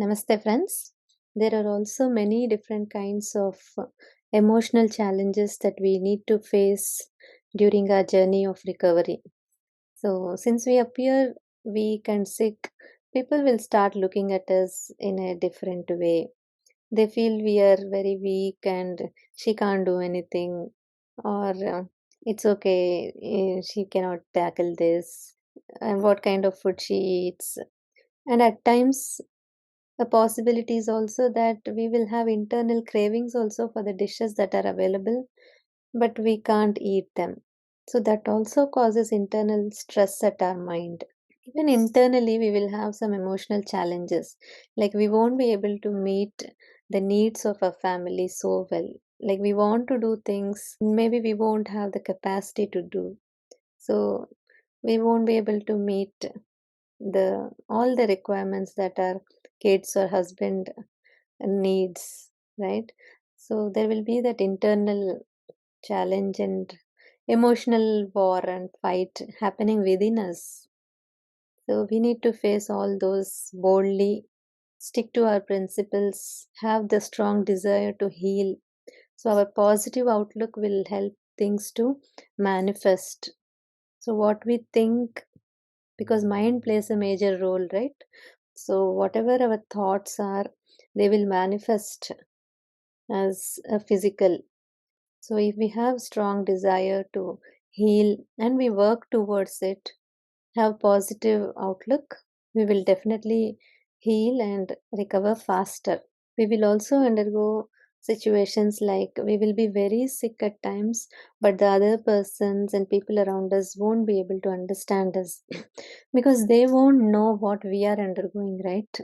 Namaste, friends. There are also many different kinds of emotional challenges that we need to face during our journey of recovery. So, since we appear weak and sick, people will start looking at us in a different way. They feel we are very weak and she can't do anything, or it's okay, she cannot tackle this, and what kind of food she eats. And at times, the possibility is also that we will have internal cravings also for the dishes that are available, but we can't eat them. So that also causes internal stress at our mind. Even internally, we will have some emotional challenges. Like we won't be able to meet the needs of our family so well. Like we want to do things, maybe we won't have the capacity to do. So we won't be able to meet the all the requirements that our kids or husband needs, right? So there will be that internal challenge and emotional war and fight happening within us. So we need to face all those boldly, stick to our principles, have the strong desire to heal. So our positive outlook will help things to manifest. So what we think, because mind plays a major role, right? So whatever our thoughts are, they will manifest as a physical. So if we have strong desire to heal and we work towards it, have positive outlook, we will definitely heal and recover faster. We will also undergo situations like we will be very sick at times, but the other persons and people around us won't be able to understand us because they won't know what we are undergoing, right?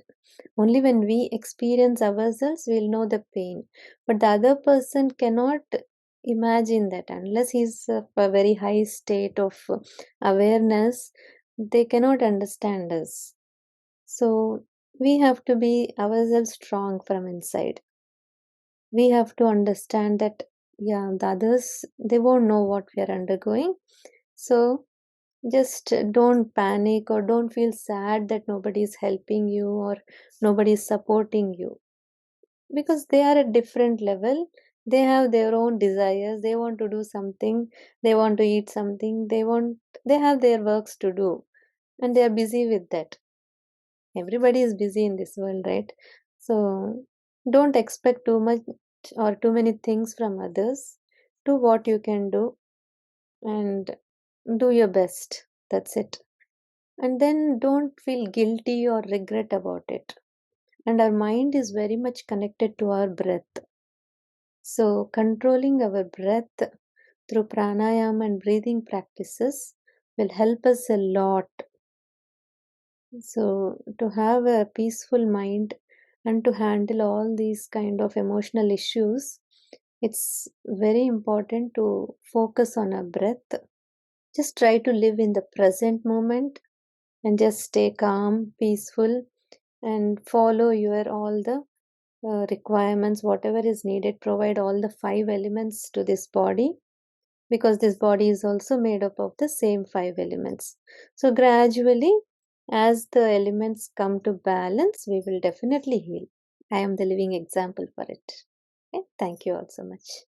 Only when we experience ourselves, we'll know the pain. But the other person cannot imagine that unless he's of a very high state of awareness, they cannot understand us. So we have to be ourselves strong from inside. We have to understand that, yeah, the others, they won't know what we are undergoing. So just don't panic or don't feel sad that nobody is helping you or nobody is supporting you, because they are at different level. They have their own desires, they want to do something, they want to eat something, they have their works to do, and they are busy with that. Everybody is busy in this world, right? So don't expect too much or too many things from others. Do what you can do and do your best. That's it. And then don't feel guilty or regret about it. And our mind is very much connected to our breath. So controlling our breath through pranayama and breathing practices will help us a lot. So to have a peaceful mind and to handle all these kind of emotional issues, it's very important to focus on our breath. Just try to live in the present moment and just stay calm, peaceful, and follow your all the requirements, whatever is needed. Provide all the five elements to this body, because this body is also made up of the same five elements. So gradually, as the elements come to balance, we will definitely heal. I am the living example for it. Okay? Thank you all so much.